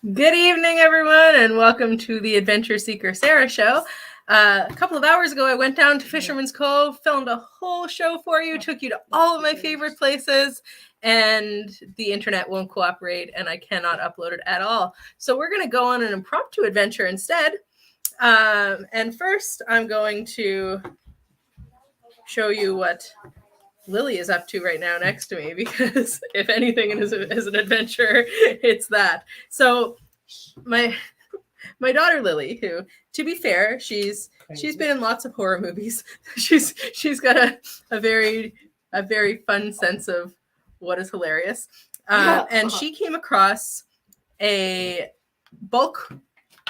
Good evening, everyone, and welcome to the Adventure Seeker Sarah Show. A couple of hours ago, I went down to Fisherman's Cove, filmed a whole show for you, took you to all of my favorite places, and the internet won't cooperate, and I cannot upload it at all. So we're going to go on an impromptu adventure instead. And first, I'm going to show you what Lily is up to right now next to me, because if anything is an adventure, it's that. So my daughter Lily, who, to be fair, she's been in lots of horror movies. she's got a very fun sense of what is hilarious, and she came across a bulk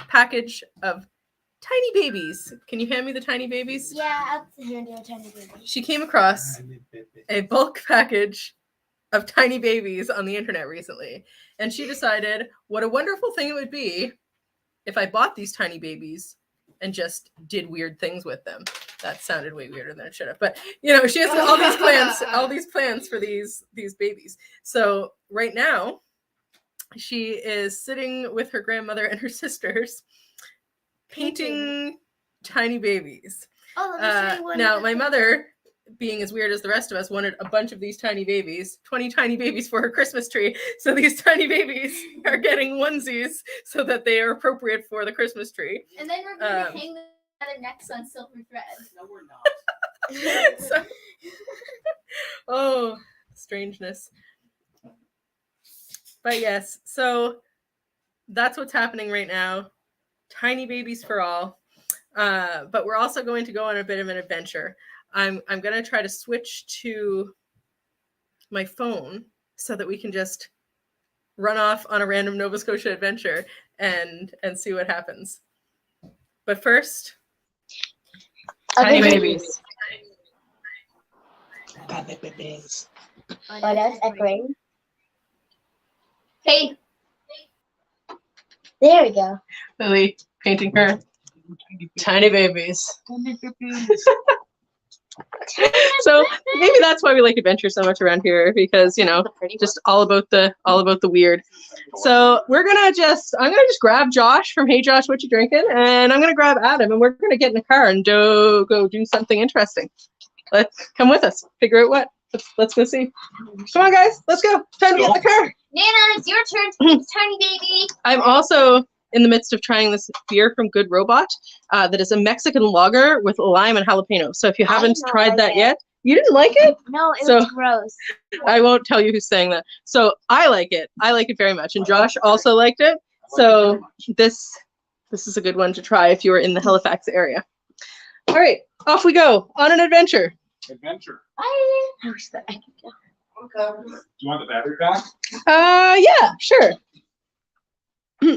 package of tiny babies. Can you hand me the tiny babies? Yeah, I'll hand you a tiny baby. She came across a bulk package of tiny babies on the internet recently, and she decided what a wonderful thing it would be if I bought these tiny babies and just did weird things with them. That sounded way weirder than it should have. But, you know, she has all these plans for these babies. So right now, she is sitting with her grandmother and her sisters painting tiny babies. Oh, let me show you one. Now, my mother, being as weird as the rest of us, wanted a bunch of these tiny babies, 20 tiny babies for her Christmas tree. So these tiny babies are getting onesies so that they are appropriate for the Christmas tree. And then we're going to hang them at their necks on silver thread. No, we're not. So, oh, strangeness. But yes, so that's what's happening right now. Tiny babies for all. But we're also going to go on a bit of an adventure. I'm going to try to switch to my phone so that we can just run off on a random Nova Scotia adventure and see what happens. But first, tiny babies. Tiny babies. Oh, that's echoing. Hey. There we go. Lily painting her tiny babies. So maybe that's why we like adventure so much around here, because, you know, just all about the weird. So I'm gonna just grab Josh from Hey Josh, What You Drinking, and I'm gonna grab Adam, and we're gonna get in the car and go do something interesting. Let's come with us. Figure out what. Let's go see. Come on, guys. Let's go. Time to get in the car. Nana, it's your turn to paint tiny baby. I'm also in the midst of trying this beer from Good Robot that is a Mexican lager with lime and jalapeno. So if you haven't tried that yet, you didn't like it? No, it was gross. I won't tell you who's saying that. So I like it. I like it very much. And Josh also liked it. So this is a good one to try if you were in the Halifax area. All right, off we go on an adventure. Adventure. Bye. I wish that I could go. Okay. Do you want the battery back? Yeah, sure.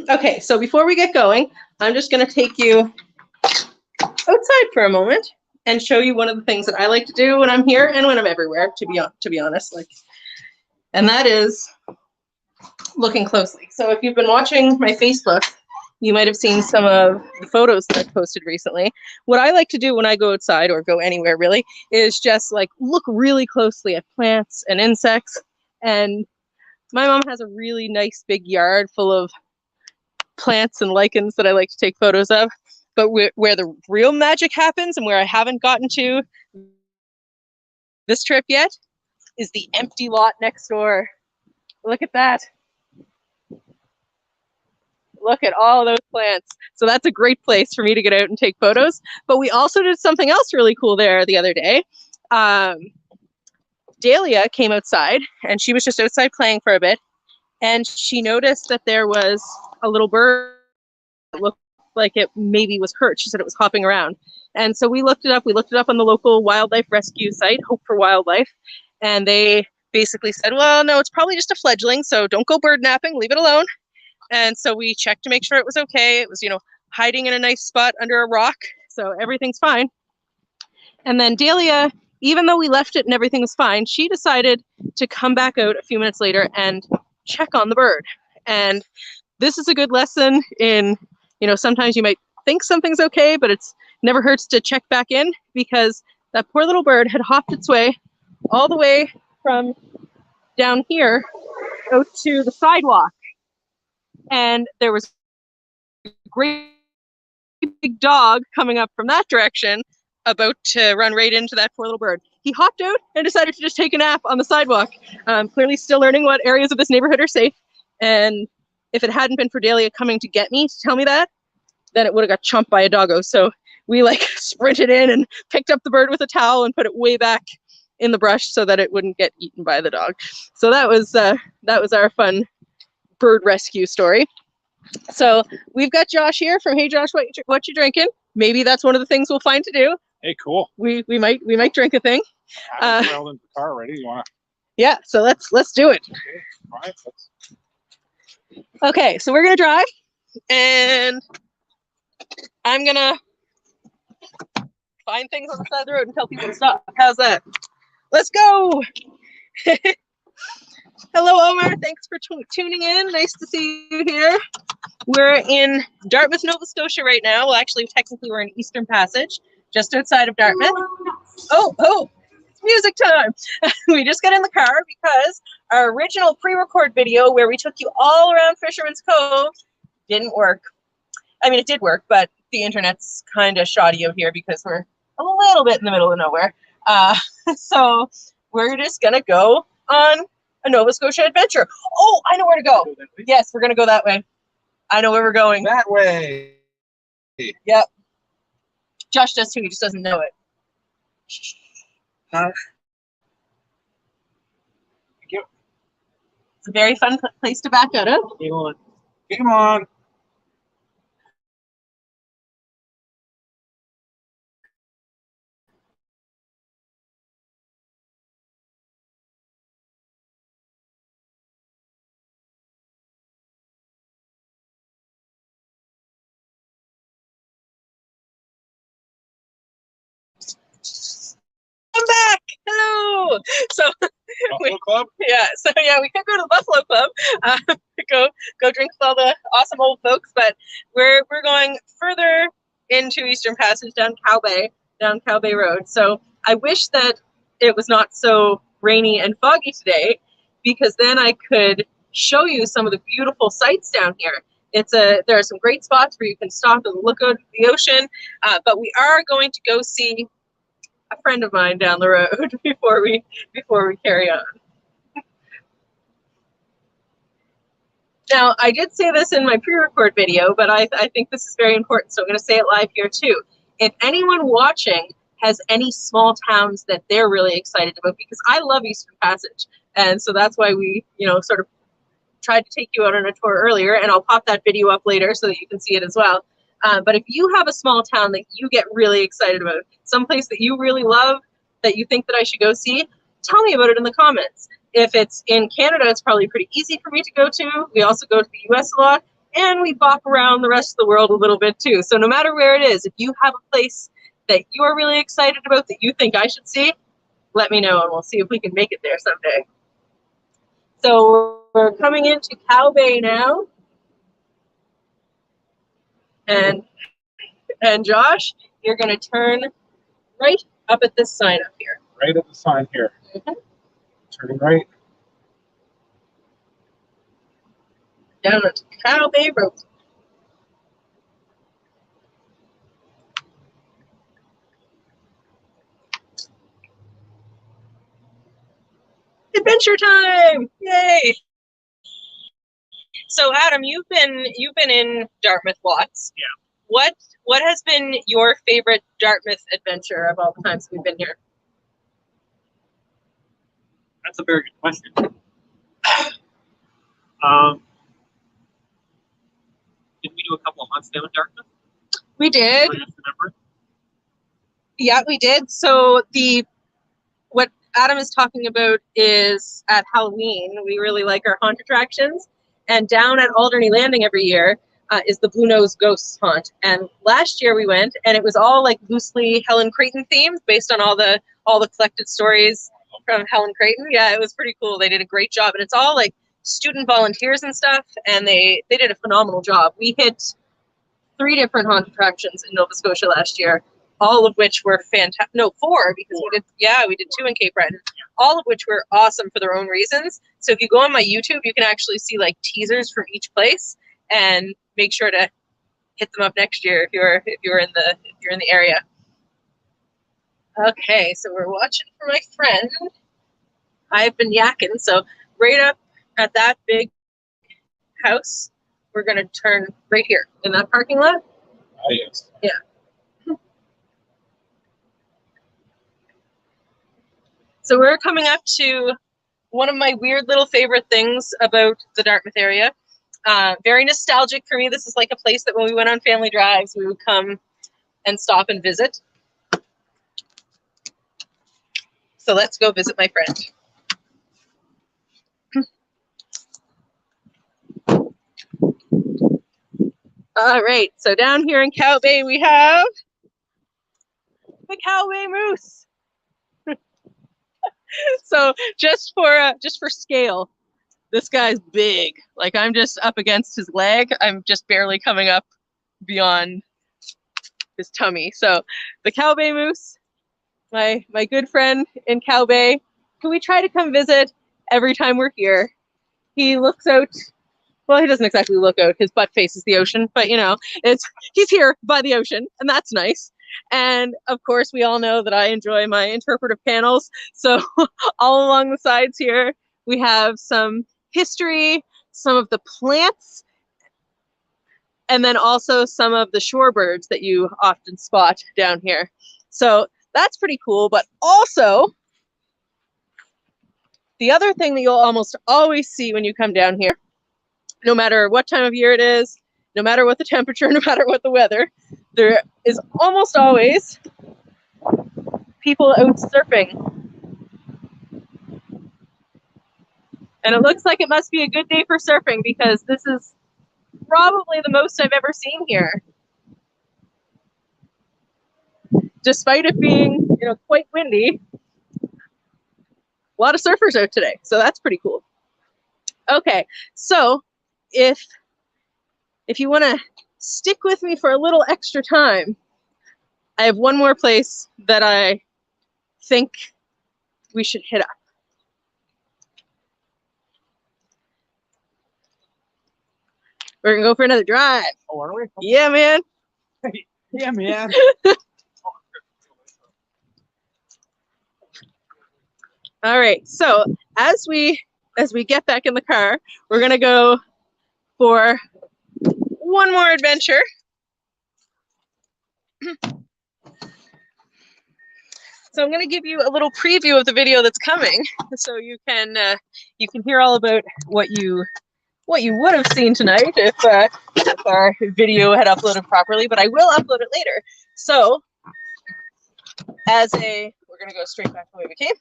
Okay, so before we get going, I'm just going to take you outside for a moment and show you one of the things that I like to do when I'm here and when I'm everywhere, to be honest, and that is looking closely. So if you've been watching my Facebook, you might have seen some of the photos that I've posted recently. What I like to do when I go outside, or go anywhere really, is just like look really closely at plants and insects. And my mom has a really nice big yard full of plants and lichens that I like to take photos of. But where the real magic happens, and where I haven't gotten to this trip yet, is the empty lot next door. Look at that. Look at all those plants. So that's a great place for me to get out and take photos. But we also did something else really cool there the other day. Dahlia came outside, and she was just outside playing for a bit. And she noticed that there was a little bird that looked like it maybe was hurt. She said it was hopping around. And so we looked it up. We looked it up on the local wildlife rescue site, Hope for Wildlife. And they basically said, well, no, it's probably just a fledgling, so don't go bird napping, leave it alone. And so we checked to make sure it was okay. It was, hiding in a nice spot under a rock, so everything's fine. And then Dahlia, even though we left it and everything was fine, she decided to come back out a few minutes later and check on the bird. And this is a good lesson in, sometimes you might think something's okay, but it's never hurts to check back in, because that poor little bird had hopped its way all the way from down here out to the sidewalk. and there was a great big dog coming up from that direction, about to run right into that poor little bird. He hopped out and decided to just take a nap on the sidewalk. Clearly still learning what areas of this neighborhood are safe. And if it hadn't been for Dahlia coming to get me to tell me that, then it would have got chomped by a doggo. So we like sprinted in and picked up the bird with a towel and put it way back in the brush so that it wouldn't get eaten by the dog. So that was our fun bird rescue story. So we've got Josh here from Hey Josh, what you drinking? Maybe that's one of the things we'll find to do. Hey, cool. We might drink a thing. I trailed in the car already. You want to? Yeah, so let's do it. Okay, fine. Okay, so we're gonna drive, and I'm gonna find things on the side of the road and tell people to stop. How's that? Let's go. Hello, Omar. Thanks for tuning in. Nice to see you here. We're in Dartmouth, Nova Scotia right now. Well, actually, technically, we're in Eastern Passage, just outside of Dartmouth. Oh, it's music time. We just got in the car because our original pre-record video where we took you all around Fisherman's Cove didn't work. I mean, it did work, but the internet's kind of shoddy out here because we're a little bit in the middle of nowhere. So we're just going to go on a Nova Scotia adventure. Oh, I know where to go. Yes, we're going to go that way. I know where we're going. That way. Yep. Josh does too. He just doesn't know it. Thank you. It's a very fun place to back out of. Come on. Come on. I'm back. Hello. So Buffalo Club? we could go to the Buffalo Club, go drink with all the awesome old folks, but we're going further into Eastern Passage down Cow Bay Road. So I wish that it was not so rainy and foggy today, because then I could show you some of the beautiful sights down here. There are some great spots where you can stop and look out at the ocean, but we are going to go see a friend of mine down the road before we carry on. Now, I did say this in my pre-record video, but I think this is very important, so I'm going to say it live here too. If anyone watching has any small towns that they're really excited about, because I love Eastern Passage, and so that's why we, sort of tried to take you out on a tour earlier, and I'll pop that video up later so that you can see it as well. But if you have a small town that you get really excited about, someplace that you really love, that you think that I should go see, tell me about it in the comments. If it's in Canada, it's probably pretty easy for me to go to. We also go to the US a lot, and we bop around the rest of the world a little bit too. So no matter where it is, if you have a place that you are really excited about that you think I should see, let me know, and we'll see if we can make it there someday. So we're coming into Cow Bay now. And Josh, you're going to turn right up at this sign up here. Right at the sign here. Mm-hmm. Turning right. Down onto Cow Bay Road. Adventure time! Yay! So Adam, you've been in Dartmouth lots. Yeah. What has been your favorite Dartmouth adventure of all the times we've been here? That's a very good question. Did we do a couple of months down in Dartmouth? We did. Remember? Yeah, we did. So what Adam is talking about is at Halloween, we really like our haunt attractions. And down at Alderney Landing every year is the Blue Nose Ghosts haunt. And last year we went, and it was all like loosely Helen Creighton themed, based on all the collected stories from Helen Creighton. Yeah, it was pretty cool. They did a great job, and it's all like student volunteers and stuff, and they did a phenomenal job. We hit 3 different haunt attractions in Nova Scotia last year, all of which were fantastic. No, 4, because we did 2 in Cape Breton, all of which were awesome for their own reasons. So if you go on my YouTube, you can actually see like teasers from each place, and make sure to hit them up next year if you're in the area. Okay, so we're watching for my friend. I've been yakking, so right up at that big house, we're gonna turn right here in that parking lot. Yes. Yeah. So we're coming up to one of my weird little favorite things about the Dartmouth area. Very nostalgic for me. This is like a place that when we went on family drives, we would come and stop and visit. So let's go visit my friend. All right, so down here in Cow Bay, we have the Cow Bay Moose. So just for scale, this guy's big. Like I'm just up against his leg. I'm just barely coming up beyond his tummy. So the Cow Bay Moose, my good friend in Cow Bay, who we try to come visit every time we're here. He looks out. Well, he doesn't exactly look out. His butt faces the ocean, but you know, he's here by the ocean, and that's nice. And of course, we all know that I enjoy my interpretive panels. So all along the sides here, we have some history, some of the plants, and then also some of the shorebirds that you often spot down here. So that's pretty cool. But also, the other thing that you'll almost always see when you come down here, no matter what time of year it is, no matter what the temperature, no matter what the weather, there is almost always people out surfing. And it looks like it must be a good day for surfing because this is probably the most I've ever seen here. Despite it being, you know, quite windy, a lot of surfers out today. So that's pretty cool. Okay, so if you want to stick with me for a little extra time, I have one more place that I think we should hit up. We're gonna go for another drive. Oh, are we? Yeah, man. Yeah, man. All right. So as we get back in the car, we're gonna go for one more adventure. So I'm going to give you a little preview of the video that's coming, so you can hear all about what you would have seen tonight if our video had uploaded properly. But I will upload it later. So we're going to go straight back the way we came.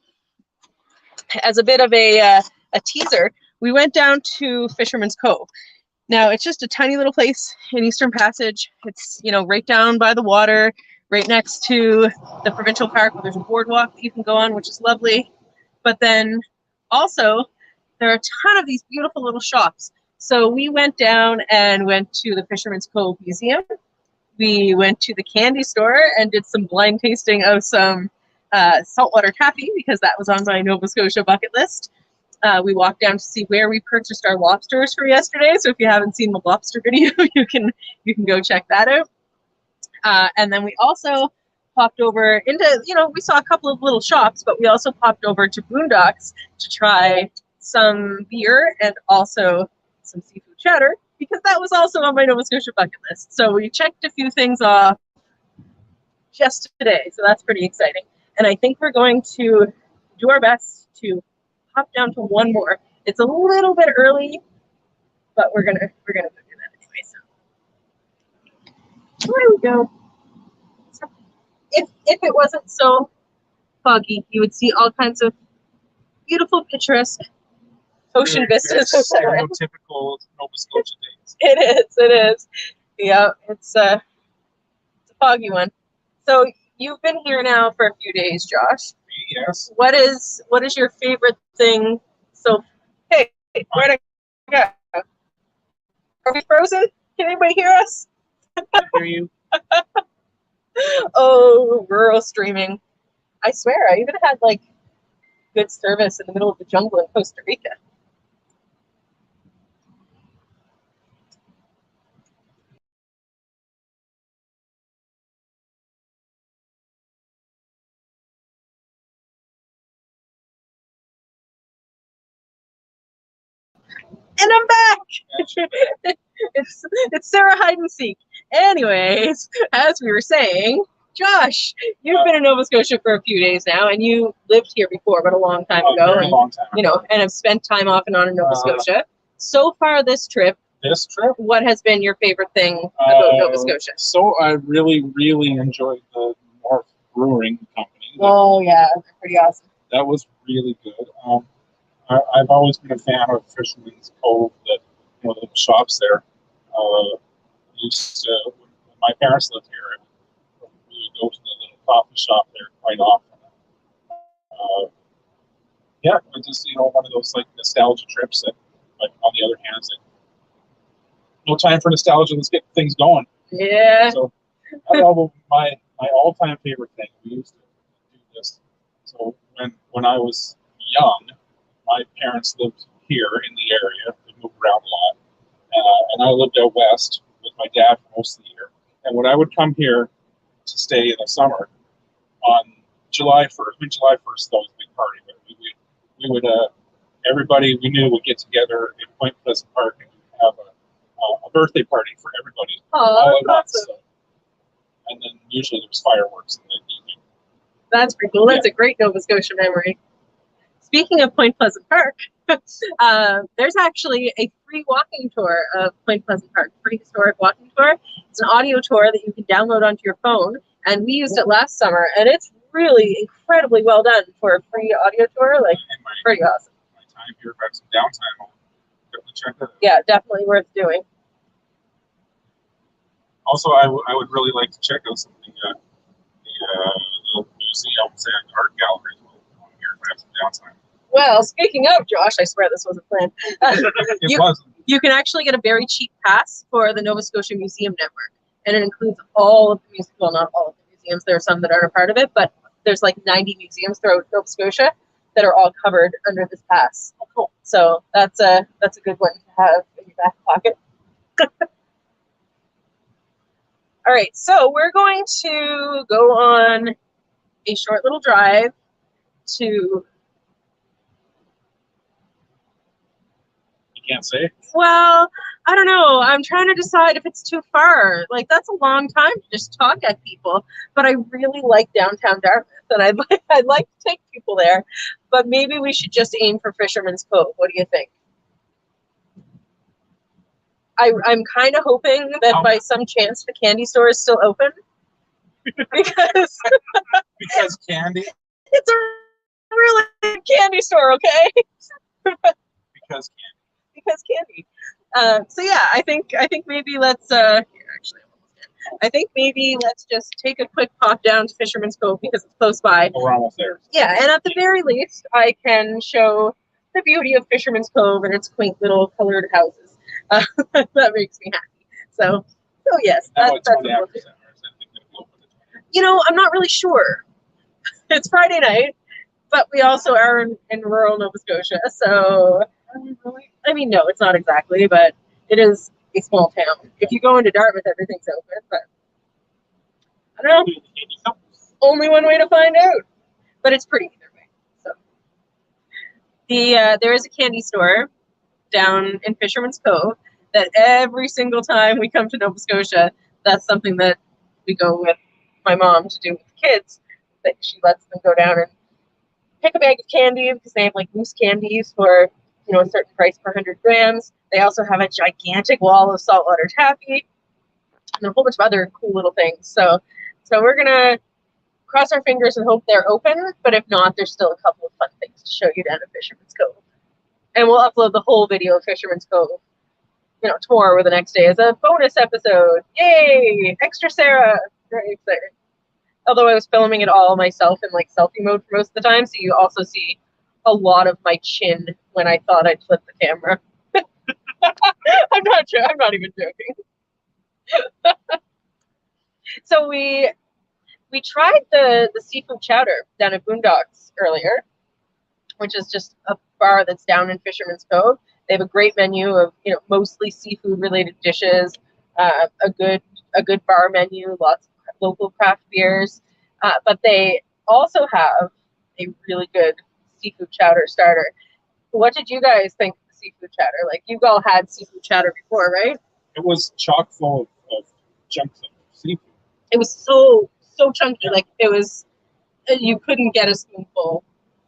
As a bit of a teaser, we went down to Fisherman's Cove. Now it's just a tiny little place in Eastern Passage. It's, you know, right down by the water, right next to the provincial park where there's a boardwalk that you can go on, which is lovely. But then also there are a ton of these beautiful little shops. So we went down and went to the Fisherman's Cove Museum. We went to the candy store and did some blind tasting of some saltwater taffy because that was on my Nova Scotia bucket list. We walked down to see where we purchased our lobsters for yesterday. So if you haven't seen the lobster video, you can go check that out. And then we also popped over into, you know, we saw a couple of little shops, but we also popped over to Boondocks to try some beer and also some seafood chowder because that was also on my Nova Scotia bucket list. So we checked a few things off just today. So that's pretty exciting. And I think we're going to do our best to hop down to one more. It's a little bit early, but we're gonna do that anyway. So there we go. So if it wasn't so foggy, you would see all kinds of beautiful, picturesque ocean vistas. Stereotypical Nova Scotia days. It is. Yeah, it's a foggy one. So you've been here now for a few days, Josh. Yes. What is your favorite thing? So, hey, where'd I go? Are we frozen? Can anybody hear us? I hear you. Oh, rural streaming. I swear, I even had like good service in the middle of the jungle in Costa Rica. And I'm back. it's Sarah hide and seek. Anyways, as we were saying, Josh, you've been in Nova Scotia for a few days now, and you lived here before, but a long time A ago, very and long time you know, and have spent time off and on in Nova Scotia. So far, this trip, what has been your favorite thing about Nova Scotia? So I really, really enjoyed the North Brewing Company. Oh yeah, they're pretty awesome. That was really good. I've always been a fan of Fisherman's Cove, the shops there. Used to, when my parents lived here, we would go to the little coffee shop there quite often. Yeah, it's just one of those like nostalgia trips that, like, on the other hand, it's like, no time for nostalgia. Let's get things going. Yeah. So I don't know, my all-time favorite thing. We used to do this. So when I was young, my parents lived here in the area. They moved around a lot, and I lived out west with my dad for most of the year. And when I would come here to stay in the summer, on July 1st, July 1st, that was a big party. But we would everybody we knew would get together in Point Pleasant Park and have a birthday party for everybody all at once. Awesome. So, and then usually there was fireworks in the evening. That's pretty cool. That's a great Nova Scotia memory. Speaking of Point Pleasant Park, there's actually a free walking tour of Point Pleasant Park, free historic walking tour. It's an audio tour that you can download onto your phone, and we used it last summer, and it's really incredibly well done for a free audio tour. Like, pretty awesome. My time here, if I have some downtime, I'll definitely check that out. Yeah, definitely worth doing. Also, I would really like to check out some of the museums and art galleries here if I have some downtime. Well, speaking of, Josh, I swear this wasn't planned. It wasn't. You can actually get a very cheap pass for the Nova Scotia Museum Network, and it includes all of the museums. Well, not all of the museums. There are some that aren't a part of it, but there's like 90 museums throughout Nova Scotia that are all covered under this pass. Oh, cool. So that's a good one to have in your back pocket. All right, so we're going to go on a short little drive to... You can't say? Well, I don't know. I'm trying to decide if it's too far. Like, that's a long time to just talk at people. But I really like downtown Dartmouth, and I'd like to take people there. But maybe we should just aim for Fisherman's Cove. What do you think? I'm kind of hoping that by some chance the candy store is still open. Because candy? It's a really good candy store, okay? Because candy. So yeah, I think maybe let's I think maybe let's just take a quick pop down to Fisherman's Cove because it's close by. Oh, we're almost there. Yeah, and at the very least, I can show the beauty of Fisherman's Cove and its quaint little colored houses. That makes me happy. So yes, that's what we'll do. You know, I'm not really sure. It's Friday night, but we also are in rural Nova Scotia, so I mean, no, it's not exactly, but it is a small town. If you go into Dartmouth, everything's open, but I don't know. Only one way to find out, but it's pretty either way. So there is a candy store down in Fisherman's Cove that every single time we come to Nova Scotia, that's something that we go with my mom to do with the kids. That she lets them go down and pick a bag of candy because they have like loose candies for, you know, a certain price per 100 grams. They also have a gigantic wall of saltwater taffy and a whole bunch of other cool little things. So we're gonna cross our fingers and hope they're open. But if not, there's still a couple of fun things to show you down at Fisherman's Cove. And we'll upload the whole video of Fisherman's Cove, you know, tomorrow or the next day as a bonus episode. Yay! Extra Sarah! Very excited. Although I was filming it all myself in like selfie mode for most of the time, so you also see a lot of my chin when I thought I'd flip the camera. I'm not even joking. So we tried the seafood chowder down at Boondocks earlier, which is just a bar that's down in Fisherman's Cove. They have a great menu of, you know, mostly seafood related dishes, a good bar menu, lots of local craft beers, but they also have a really good seafood chowder starter. What did you guys think of the seafood chowder. Like, you've all had seafood chowder before, right? It was chock full of chunks of seafood. It was so chunky. Like, it was, you couldn't get a spoonful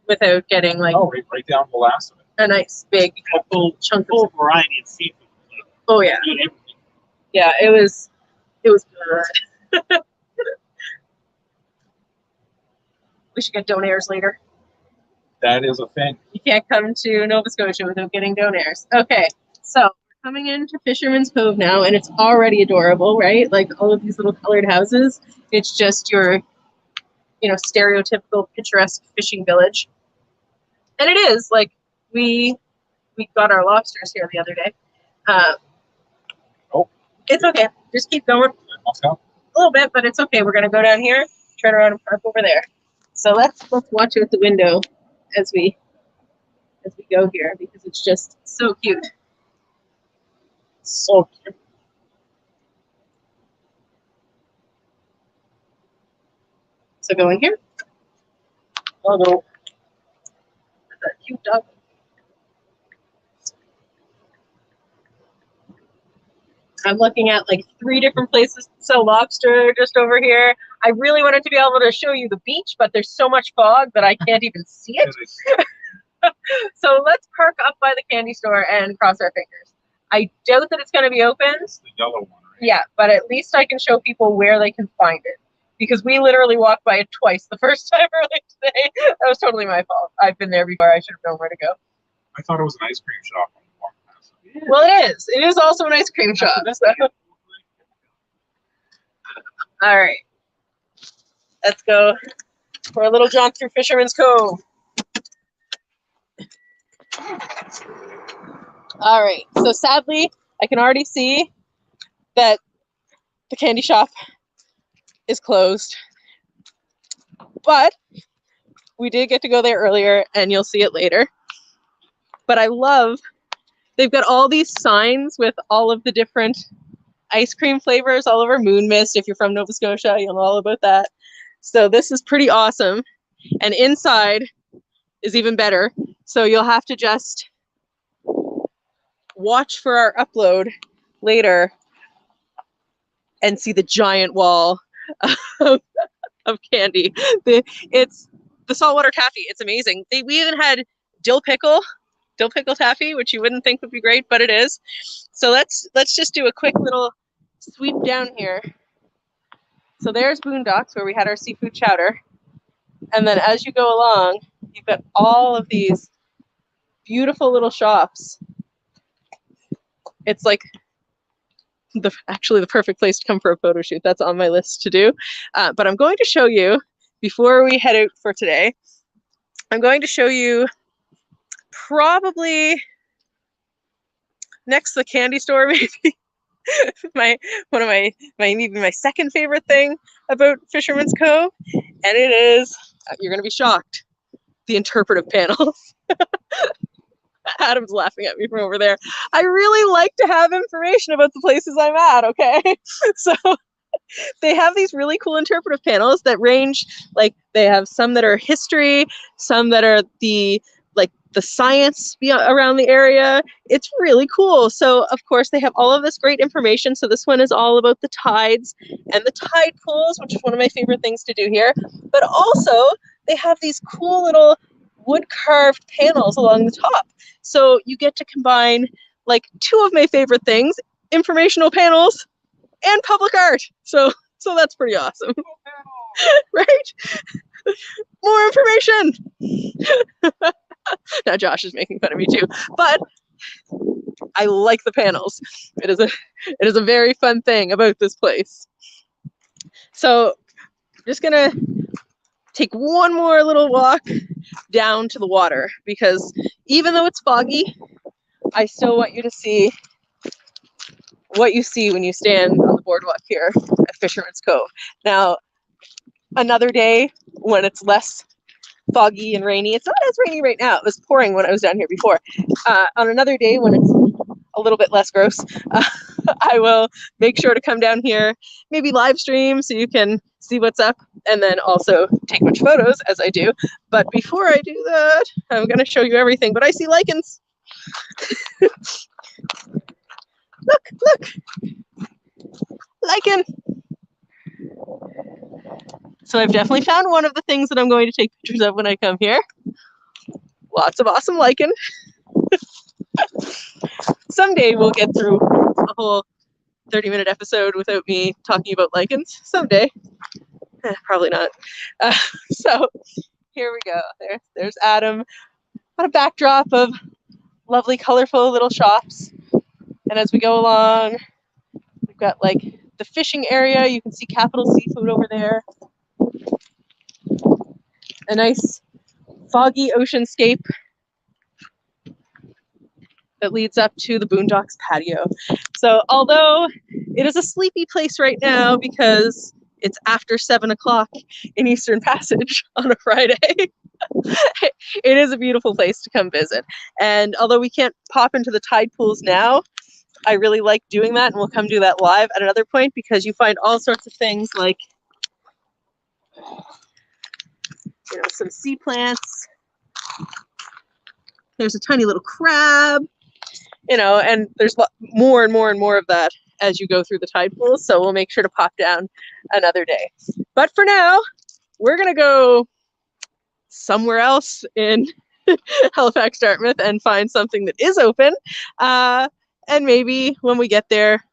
without getting like Oh, right down the last of it. a nice big chunk of variety of seafood. Oh yeah. Yeah, it was good. We should get donaires later. That is a thing. You can't come to Nova Scotia without getting donaires. Okay, so we're coming into Fisherman's Cove now, and it's already adorable, right? Like all of these little colored houses. It's just your, stereotypical picturesque fishing village. And it is, like, we got our lobsters here the other day. Oh. It's okay. Just keep going. Moscow? A little bit, but it's okay. We're gonna go down here, turn around and park over there. So let's watch out the window as we go here, because it's just so cute. So cute. So go in here. Oh no. That's a cute dog. I'm looking at like 3 different places to sell lobster just over here. I really wanted to be able to show you the beach, but there's so much fog that I can't even see it. So let's park up by the candy store and cross our fingers. I doubt that it's going to be open. It's the yellow one, right? Yeah, but at least I can show people where they can find it. Because we literally walked by it twice the first time earlier today. That was totally my fault. I've been there before. I should have known where to go. I thought it was an ice cream shop when we walked past it. Well, it is. It is also an ice cream shop. So. All right. Let's go for a little jaunt through Fisherman's Cove. All right. So sadly, I can already see that the candy shop is closed. But we did get to go there earlier, and you'll see it later. But I love, they've got all these signs with all of the different ice cream flavors all over Moon Mist. If you're from Nova Scotia, you'll know all about that. So this is pretty awesome. And inside is even better. So you'll have to just watch for our upload later and see the giant wall of candy. It's the saltwater taffy. It's amazing. We even had dill pickle taffy, which you wouldn't think would be great, but it is. So let's just do a quick little sweep down here. So there's Boondocks, where we had our seafood chowder. And then as you go along, you've got all of these beautiful little shops. It's like actually the perfect place to come for a photo shoot. That's on my list to do. But I'm going to show you, before we head out for today, I'm going to show you probably next to the candy store, maybe maybe my second favorite thing about Fisherman's Cove, and it is, you're going to be shocked, the interpretive panels. Adam's laughing at me from over there. I really like to have information about the places I'm at, okay? So they have these really cool interpretive panels that range, like they have some that are history, some that are the science around the area. It's really cool. So of course they have all of this great information. So this one is all about the tides and the tide pools, which is one of my favorite things to do here. But also they have these cool little wood carved panels along the top. So you get to combine like 2 of my favorite things, informational panels and public art. So that's pretty awesome. Right? More information. Now Josh is making fun of me too, but I like the panels. It is a very fun thing about this place. So I'm just gonna take one more little walk down to the water, because even though it's foggy, I still want you to see what you see when you stand on the boardwalk here at Fisherman's Cove. Now, another day when it's less foggy and rainy, it's not as rainy right now, it was pouring when I was down here before. On another day when it's a little bit less gross, I will make sure to come down here, maybe live stream so you can see what's up, and then also take much photos as I do. But before I do that, I'm going to show you everything. But I see lichens. Look, lichen. So I've definitely found one of the things that I'm going to take pictures of when I come here. Lots of awesome lichen. Someday we'll get through a whole 30-minute episode without me talking about lichens. Someday. Probably not. So here we go. There's Adam on a backdrop of lovely, colorful little shops. And as we go along, we've got like the fishing area. You can see Capital Seafood over there. A nice foggy oceanscape that leads up to the Boondocks patio. So although it is a sleepy place right now because it's after 7 o'clock in Eastern Passage on a Friday, it is a beautiful place to come visit. And although we can't pop into the tide pools now, I really like doing that, and we'll come do that live at another point because you find all sorts of things like, you know, some sea plants. There's a tiny little crab, you know, and there's more and more and more of that as you go through the tide pools. So we'll make sure to pop down another day. But for now, we're going to go somewhere else in Halifax, Dartmouth, and find something that is open. And maybe when we get there,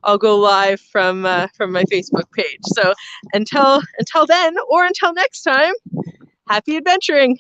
I'll go live from my Facebook page. So until then, or until next time, happy adventuring.